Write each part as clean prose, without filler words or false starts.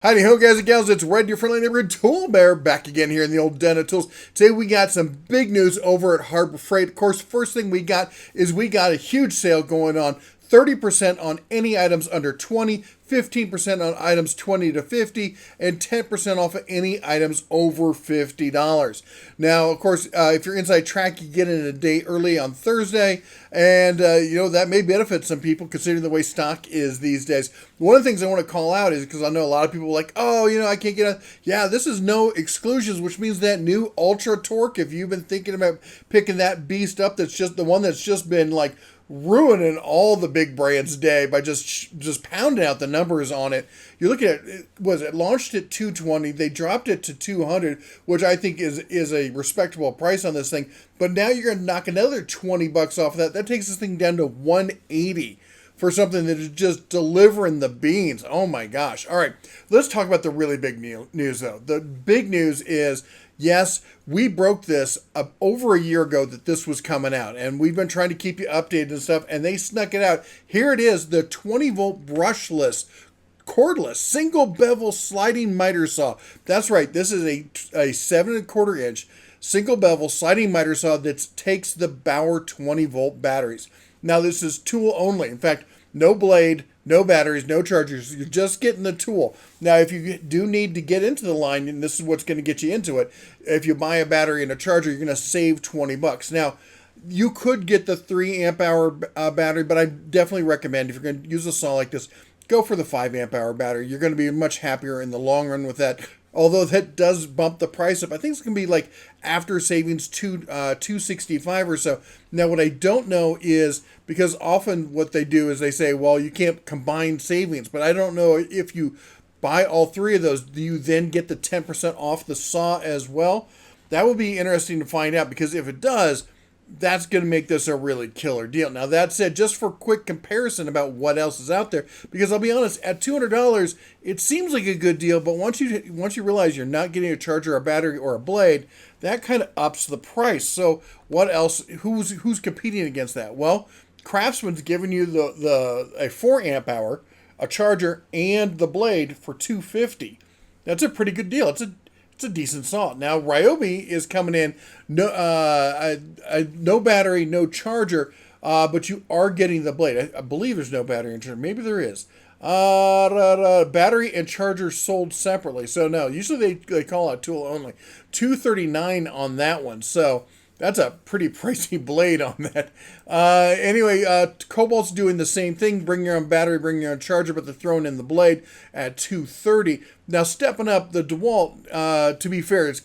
Howdy ho guys and gals, it's Red, your friendly neighborhood tool bear, back again here in the old den of tools. Today we got some big news over at Harbor Freight. Of course, first thing we got a huge sale going on. 30% on any items under 20, 15% on items 20 to 50, and 10% off of any items over $50. Now, of course, if you're inside track, you get it a day early on Thursday, and that may benefit some people considering the way stock is these days. One of the things I want to call out is because I know a lot of people are like, I can't get a. Yeah, this is no exclusions, which means that new Ultra Torque, if you've been thinking about picking that beast up, that's just the one that's just been like ruining all the big brands' day by just pounding out the numbers on it. You're looking at, it launched at 220, they dropped it to 200, which I think is a respectable price on this thing. But now you're going to knock another 20 bucks off of that. That takes this thing down to 180 for something that is just delivering the beans. Oh my gosh. All right, let's talk about the really big news though. The big news is, yes, we broke this over a year ago that this was coming out, and we've been trying to keep you updated and stuff, and they snuck it out. Here it is, the 20-volt brushless, cordless, single bevel sliding miter saw. That's right, this is a 7¼ inch single bevel sliding miter saw that takes the Bauer 20-volt batteries. Now, this is tool only. In fact, no blade, no batteries, no chargers. You're just getting the tool. Now, if you do need to get into the line, and this is what's going to get you into it, if you buy a battery and a charger, you're going to save 20 bucks. Now, you could get the 3 amp hour battery, but I definitely recommend if you're going to use a saw like this, go for the 5 amp hour battery. You're going to be much happier in the long run with that. Although that does bump the price up. I think it's going to be like after savings $265 or so. Now, what I don't know is, because often what they do is they say, well, you can't combine savings. But I don't know if you buy all 3 of those, do you then get the 10% off the saw as well? That would be interesting to find out, because if it does, that's going to make this a really killer deal. Now, that said, just for quick comparison about what else is out there, because I'll be honest, at $200, it seems like a good deal, but once you realize you're not getting a charger, a battery, or a blade, that kind of ups the price. So what else? Who's competing against that? Well, Craftsman's giving you a 4 amp hour, a charger, and the blade for $250. That's a pretty good deal. It's a decent saw. Now, Ryobi is coming in, no battery, no charger, but you are getting the blade. I believe there's no battery and charger. Maybe there is. Battery and charger sold separately. So no, usually they call out tool only. $239 on that one. So that's a pretty pricey blade on that. Anyway, Cobalt's doing the same thing. Bring your own battery, bring your own charger, but they're throwing in the blade at $230. Now, stepping up the DeWalt, to be fair, it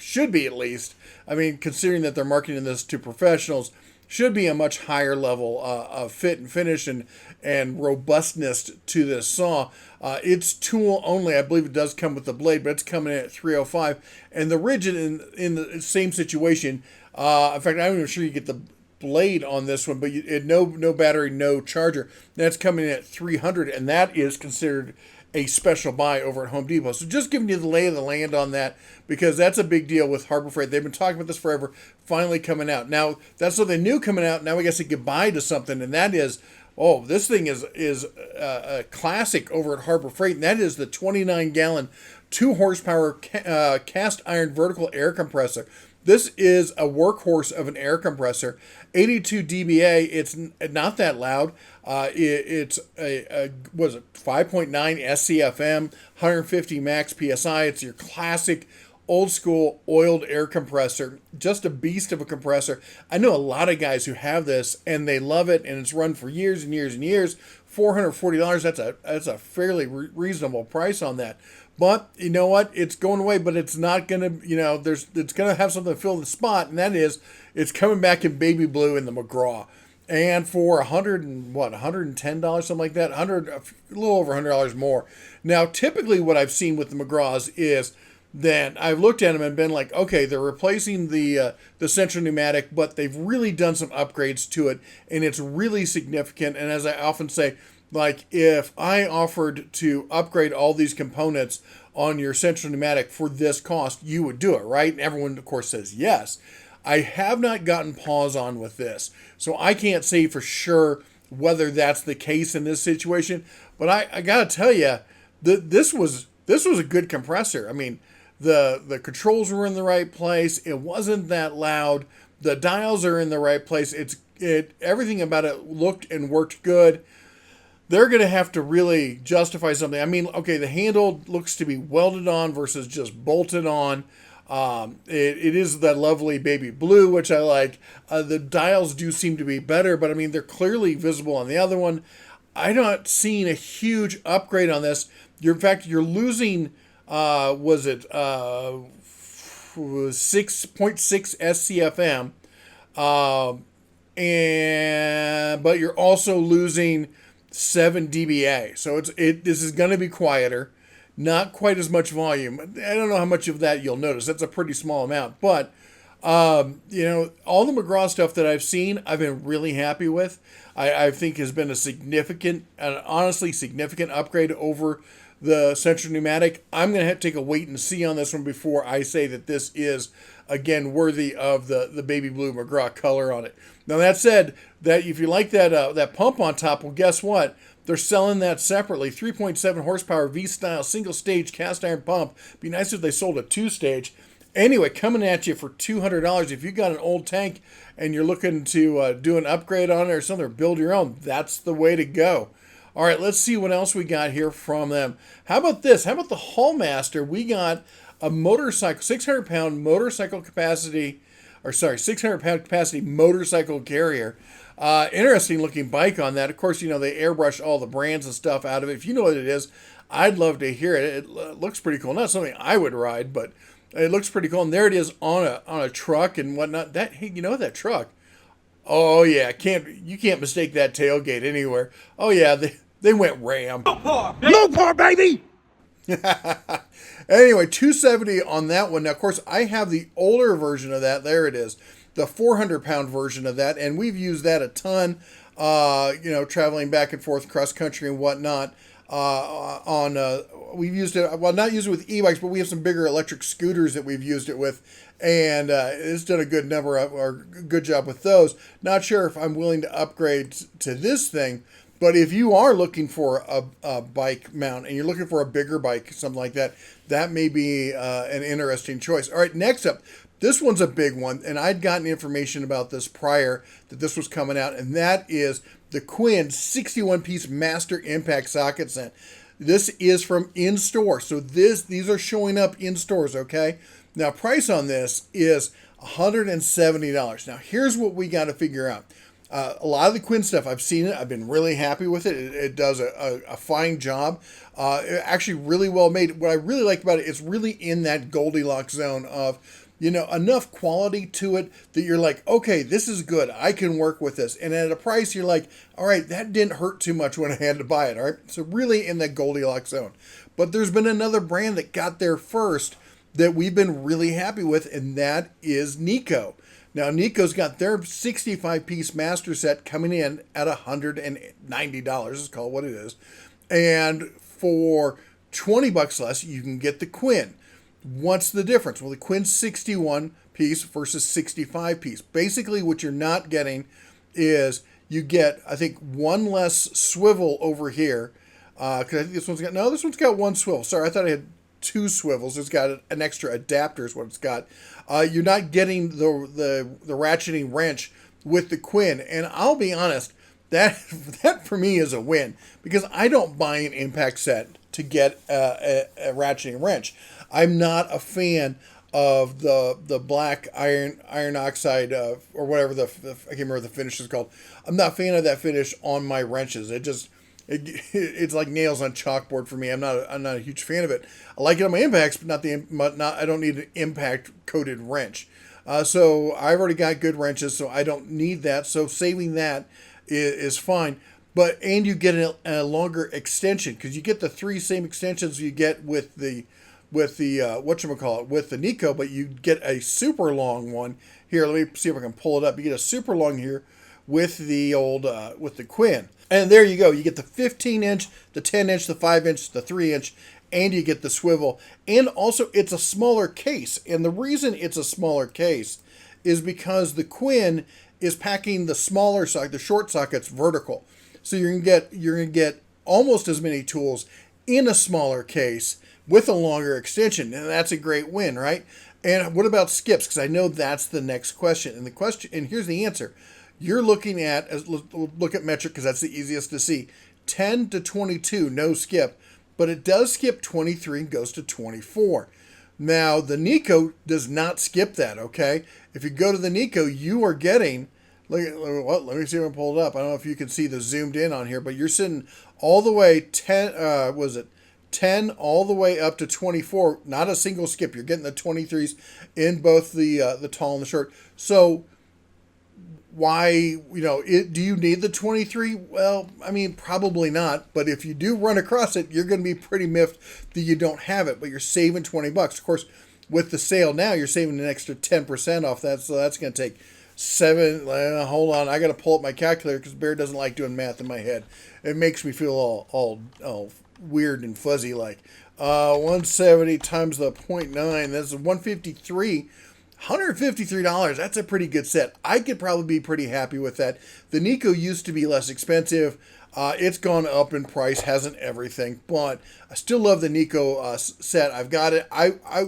should be at least, I mean, considering that they're marketing this to professionals, should be a much higher level of fit and finish and robustness to this saw. It's tool only. I believe it does come with the blade, but it's coming in at $305. And the Rigid in the same situation. In fact, I'm even sure you get the blade on this one, but no battery, no charger. That's coming in at $300, and that is considered a special buy over at Home Depot. So just giving you the lay of the land on that, because that's a big deal with Harbor Freight. They've been talking about this forever, finally coming out. Now, that's something new coming out. Now we got to say goodbye to something, and that is, this thing is a classic over at Harbor Freight, and that is the 29-gallon, 2-horsepower cast iron vertical air compressor. This is a workhorse of an air compressor, 82 dBA. It's not that loud. It's a 5.9 SCFM, 150 max PSI. It's your classic old school oiled air compressor, just a beast of a compressor. I know a lot of guys who have this and they love it, and it's run for years and years and years. $440. That's a fairly reasonable price on that. But you know what? It's going away, but it's not going to, it's going to have something to fill the spot, and that is, it's coming back in baby blue in the McGraw. And for $110, something like that, a little over $100 more. Now, typically what I've seen with the McGraws is that I've looked at them and been like, okay, they're replacing the central pneumatic, but they've really done some upgrades to it, and it's really significant. And as I often say, like, if I offered to upgrade all these components on your central pneumatic for this cost, you would do it, right? And everyone, of course, says yes. I have not gotten pause on with this, so I can't say for sure whether that's the case in this situation. But I got to tell you, this was this was a good compressor. I mean, the controls were in the right place. It wasn't that loud. The dials are in the right place. Everything about it looked and worked good. They're going to have to really justify something. I mean, okay, the handle looks to be welded on versus just bolted on. It is that lovely baby blue, which I like. The dials do seem to be better, but I mean, they're clearly visible on the other one. I'm not seeing a huge upgrade on this. In fact, you're losing, was it 6.6 SCFM, but you're also losing 7 dBA. So this is going to be quieter, not quite as much volume. I don't know how much of that you'll notice. That's a pretty small amount, but all the McGraw stuff that I've seen, I've been really happy with. I think has been an honestly significant upgrade over the Central Pneumatic. I'm going to have to take a wait and see on this one before I say that this is, again, worthy of the baby blue McGraw color on it. Now, that said, that if you like that pump on top, well, guess what? They're selling that separately. 3.7 horsepower V-style single-stage cast iron pump. Be nice if they sold a two-stage. Anyway, coming at you for $200. If you got an old tank and you're looking to do an upgrade on it or something, or build your own, that's the way to go. All right, let's see what else we got here from them. How about this? How about the Hallmaster? We got a motorcycle, 600-pound motorcycle capacity, 600-pound capacity motorcycle carrier. Interesting looking bike on that. Of course, they airbrush all the brands and stuff out of it. If you know what it is, I'd love to hear it. It looks pretty cool. Not something I would ride, but it looks pretty cool. And there it is on a truck and whatnot. That truck. Oh yeah, you can't mistake that tailgate anywhere. Oh yeah, they went Ram. Move for baby. Anyway, 270 on that one. Now, of course, I have the older version of that. There it is, the 400-pound version of that, and we've used that a ton. Traveling back and forth cross country and whatnot. We've used it. Well, not used it with e-bikes, but we have some bigger electric scooters that we've used it with, and it's done a good good job with those. Not sure if I'm willing to upgrade to this thing, but if you are looking for a bike mount and you're looking for a bigger bike, something like that, that may be an interesting choice. All right, next up. This one's a big one, and I'd gotten information about this prior that this was coming out, and that is the Quinn 61-piece Master Impact Socket Set. This is from in-store, so these are showing up in stores, okay? Now, price on this is $170. Now, here's what we got to figure out. A lot of the Quinn stuff, I've seen it. I've been really happy with it. It does a fine job. Actually, really well made. What I really like about it, it's really in that Goldilocks zone of, enough quality to it that you're like, okay, this is good. I can work with this. And at a price, you're like, all right, that didn't hurt too much when I had to buy it. All right. So really in that Goldilocks zone. But there's been another brand that got there first that we've been really happy with, and that is Nico. Now, Nico's got their 65-piece master set coming in at $190. Let's call it what it is. And for $20 less, you can get the Quinn. What's the difference? Well, the Quinn's 61-piece versus 65-piece. Basically, what you're not getting is you get, I think, one less swivel over here. Because I think this one's got one swivel. Sorry, I thought I had two swivels. It's got an extra adapter is what it's got. You're not getting the ratcheting wrench with the Quinn. And I'll be honest, that for me is a win. Because I don't buy an impact set to get a ratcheting wrench. I'm not a fan of the black iron oxide or whatever I can't remember what the finish is called. I'm not a fan of that finish on my wrenches. It's like nails on chalkboard for me. I'm not a huge fan of it. I like it on my impacts, but I don't need an impact coated wrench. So I've already got good wrenches, so I don't need that. So saving that is fine. And you get a longer extension because you get the three same extensions you get with the Nico, but you get a super long one here. Let me see if I can pull it up. You get a super long here with the Quinn, and there you go. You get the 15-inch, the 10-inch, the 5-inch, the 3-inch, and you get the swivel. And also, it's a smaller case. And the reason it's a smaller case is because the Quinn is packing the short sockets vertical. So you're gonna get almost as many tools in a smaller case with a longer extension, and that's a great win, right? And what about skips? Because I know that's the next question. And here's the answer. You're looking at, look at metric because that's the easiest to see, 10 to 22, no skip, but it does skip 23 and goes to 24. Now, the Nico does not skip that, okay? If you go to the Nico, you are getting, let me see if I can pull it up. I don't know if you can see the zoomed in on here, but you're sitting all the way 10 all the way up to 24, not a single skip. You're getting the 23s in both the tall and the short. So why, do you need the 23? Well, I mean, probably not. But if you do run across it, you're going to be pretty miffed that you don't have it, but you're saving $20. Of course, with the sale now, you're saving an extra 10% off that. So that's going to take hold on. I got to pull up my calculator because Bear doesn't like doing math in my head. It makes me feel all weird and fuzzy like. 170 times the 0.9, that's 153. $153, that's a pretty good set. I could probably be pretty happy with that. The Nico used to be less expensive. It's gone up in price, hasn't everything, but I still love the Nico set. I've got it.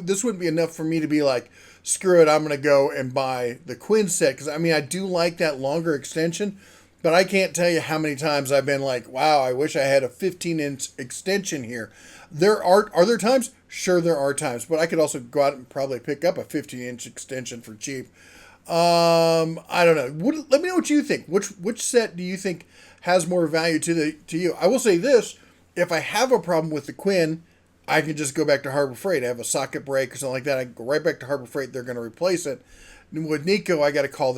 This wouldn't be enough for me to be like, screw it, I'm going to go and buy the Quinn set, because I do like that longer extension, but I can't tell you how many times I've been like, wow, I wish I had a 15-inch extension here. Are there times? Sure, there are times, but I could also go out and probably pick up a 15-inch extension for cheap. I don't know. Let me know what you think. Which set do you think has more value to you? I will say this: if I have a problem with the Quinn, I can just go back to Harbor Freight. I have a socket break or something like that. I can go right back to Harbor Freight. They're going to replace it. And with Nico, I got to call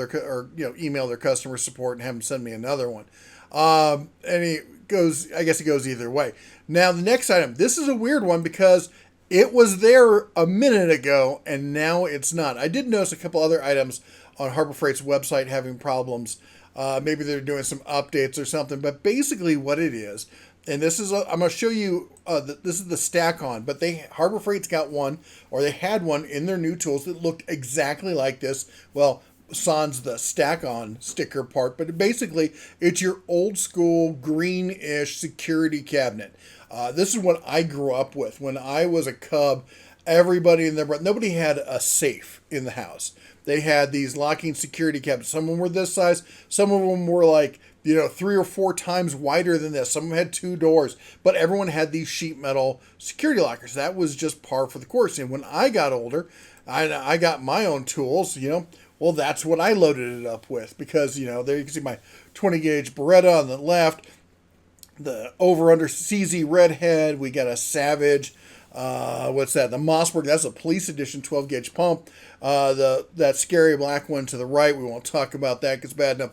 email their customer support and have them send me another one. And I guess it goes either way. Now, the next item, this is a weird one because it was there a minute ago and now it's not. I did notice a couple other items on Harbor Freight's website having problems. Maybe they're doing some updates or something, but basically what it is, and this is, I'm going to show you, this is the stack on, but Harbor Freight's got one, or they had one in their new tools that looked exactly like this. Well, sans the stack on sticker part, but basically it's your old school greenish security cabinet. This is what I grew up with. When I was a cub, nobody had a safe in the house. They had these locking security cabinets. Some of them were this size. Some of them were like, 3 or 4 times wider than this. Some of them had 2 doors, but everyone had these sheet metal security lockers. That was just par for the course. And when I got older, I got my own tools, well, that's what I loaded it up with because, there you can see my 20 gauge Beretta on the left, the over-under CZ Redhead. We got a Savage. What's that? The Mossberg. That's a police edition 12 gauge pump. That scary black one to the right. We won't talk about that because it's bad enough.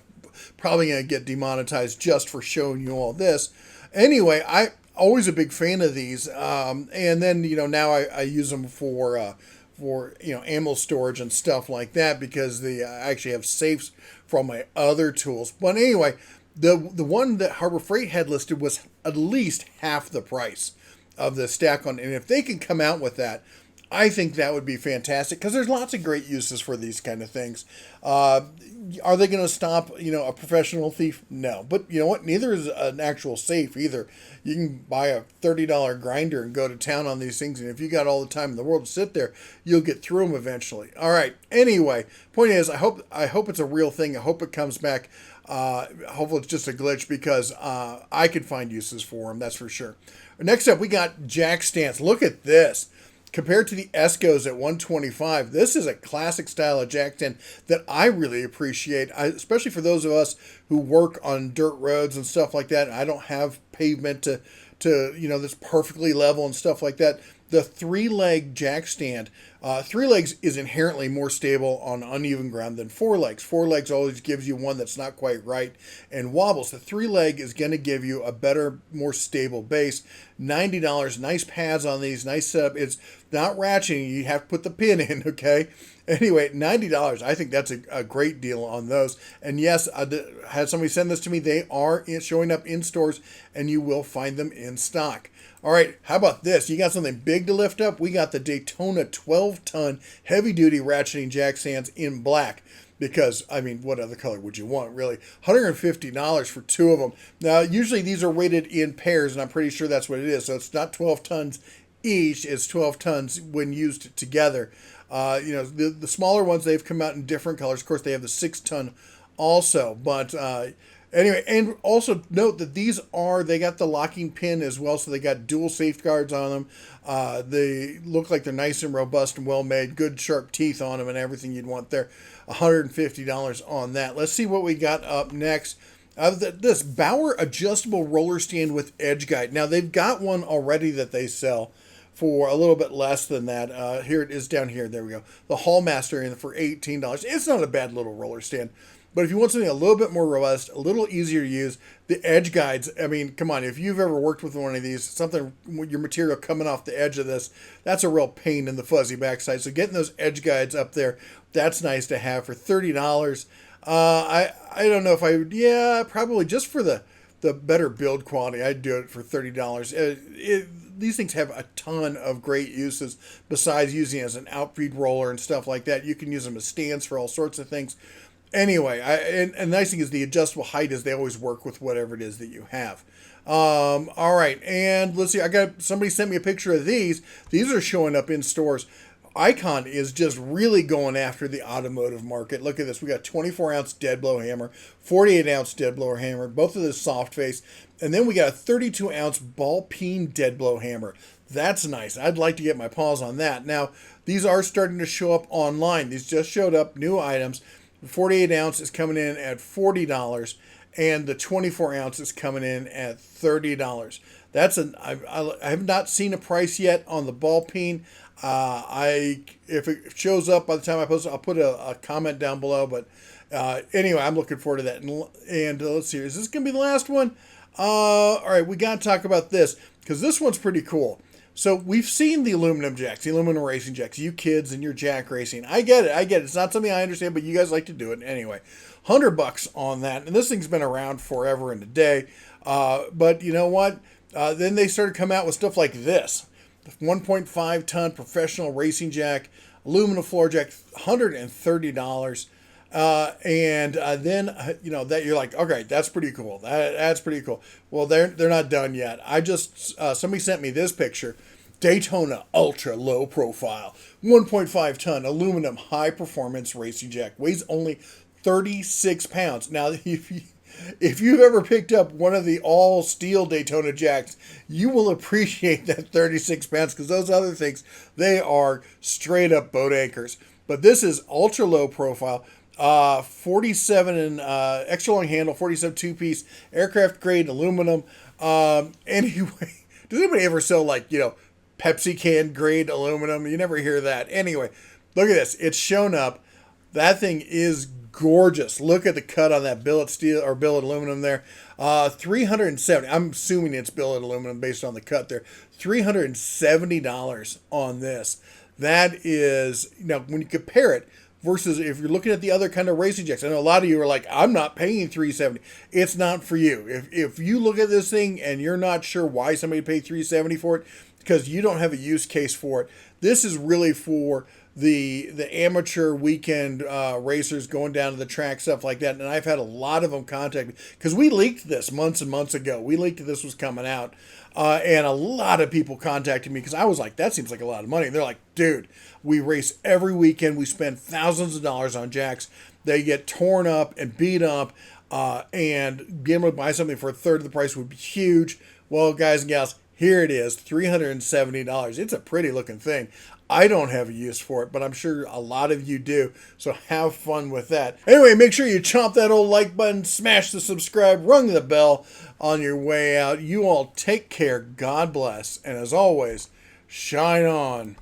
Probably going to get demonetized just for showing you all this. Anyway, I always a big fan of these. And then, now I use them for ammo storage and stuff like that because I actually have safes for all my other tools. But anyway, the one that Harbor Freight had listed was at least half the price of the stack on. And if they can come out with that, I think that would be fantastic because there's lots of great uses for these kind of things. Are they going to stop, a professional thief? No. But you know what? Neither is an actual safe either. You can buy a $30 grinder and go to town on these things. And if you got all the time in the world to sit there, you'll get through them eventually. All right. Anyway, point is, I hope it's a real thing. I hope it comes back. Hopefully it's just a glitch because I could find uses for them. That's for sure. Next up, we got jack stands. Look at this. Compared to the Escos at $125, this is a classic style of jack stand that I really appreciate, especially for those of us who work on dirt roads and stuff like that. I don't have pavement to that's perfectly level and stuff like that. The 3-leg jack stand, 3 legs is inherently more stable on uneven ground than 4 legs. 4 legs always gives you one that's not quite right and wobbles. The 3-leg is going to give you a better, more stable base. $90, nice pads on these, nice setup. It's not ratcheting. You have to put the pin in, okay? Anyway, $90. I think that's a great deal on those. And yes, I had somebody send this to me. They are showing up in stores, and you will find them in stock. All right, how about this? You got something big to lift up? We got the Daytona 12-ton heavy-duty ratcheting jack stands in black. because, I mean, what other color would you want, really? $150 for two of them. Now, usually these are rated in pairs, and I'm pretty sure that's what it is. So it's not 12 tons each, it's 12 tons when used together. The smaller ones, they've come out in different colors. Of course, they have the 6-ton also, but anyway, and also note that they got the locking pin as well, so they got dual safeguards on them. They look like they're nice and robust and well made, good sharp teeth on them and everything you'd want there. $150 on that. Let's see what we got up next. This Bauer adjustable roller stand with edge guide. Now, they've got one already that they sell for a little bit less than that. Here it is down here. There we go. The Hallmaster for $18. It's not a bad little roller stand. But if you want something a little bit more robust, a little easier to use, the edge guides, I mean, come on, if you've ever worked with one of these, your material coming off the edge of this, that's a real pain in the fuzzy backside. So getting those edge guides up there, that's nice to have for $30. I don't know if I would, probably just for the better build quality, I'd do it for $30. These things have a ton of great uses besides using it as an outfeed roller and stuff like that. You can use them as stands for all sorts of things. Anyway, and the nice thing is the adjustable height is they always work with whatever it is that you have. All right, and let's see. Somebody sent me a picture of these. These are showing up in stores. Icon is just really going after the automotive market. Look at this. We got 24-ounce dead blow hammer, 48-ounce dead blower hammer, both of this soft face, and then we got a 32-ounce ball peen dead blow hammer. That's nice. I'd like to get my paws on that. Now, these are starting to show up online. These just showed up, new items. The 48 ounce is coming in at $40, and the 24 ounce is coming in at $30. I have not seen a price yet on the ball peen. If it shows up by the time I post it, I'll put a comment down below. But anyway, I'm looking forward to that. And let's see, is this gonna be the last one? All right, we got to talk about this because this one's pretty cool. So we've seen the aluminum jacks, the aluminum racing jacks, you kids and your jack racing. I get it. It's not something I understand, but you guys like to do it anyway. $100 on that, and this thing's been around forever and a day. But you know what? Then they started coming out with stuff like this: 1.5 ton professional racing jack, aluminum floor jack, $130. Then that you're like, okay, that's pretty cool. That's pretty cool. Well, they're not done yet. Somebody sent me this picture. Daytona ultra low profile 1.5 ton aluminum high performance racing jack, weighs only 36 pounds. Now, if you've ever picked up one of the all steel Daytona jacks, you will appreciate that 36 pounds, because those other things, they are straight up boat anchors. But this is ultra low profile. 47 and extra long handle, 47 two-piece aircraft grade aluminum. Anyway, does anybody ever sell Pepsi can grade aluminum? You never hear that. Anyway, look at this. It's shown up. That thing is gorgeous. Look at the cut on that billet steel or billet aluminum there. 370. I'm assuming it's billet aluminum based on the cut there. $370 on this. That is, when you compare it versus if you're looking at the other kind of racing jacks. I know a lot of you are like, I'm not paying $370. It's not for you. If you look at this thing and you're not sure why somebody paid $370 for it, because you don't have a use case for it, this is really for the amateur weekend racers going down to the track, stuff like that. And I've had a lot of them contact me because we leaked this months and months ago. We leaked that this was coming out. And a lot of people contacted me because I was like, that seems like a lot of money. And they're like, dude, we race every weekend. We spend thousands of dollars on jacks. They get torn up and beat up. And being able to buy something for a third of the price would be huge. Well, guys and gals, here it is, $370. It's a pretty looking thing. I don't have a use for it, but I'm sure a lot of you do. So have fun with that. Anyway, make sure you chomp that old like button, smash the subscribe, rung the bell on your way out. You all take care. God bless. And as always, shine on.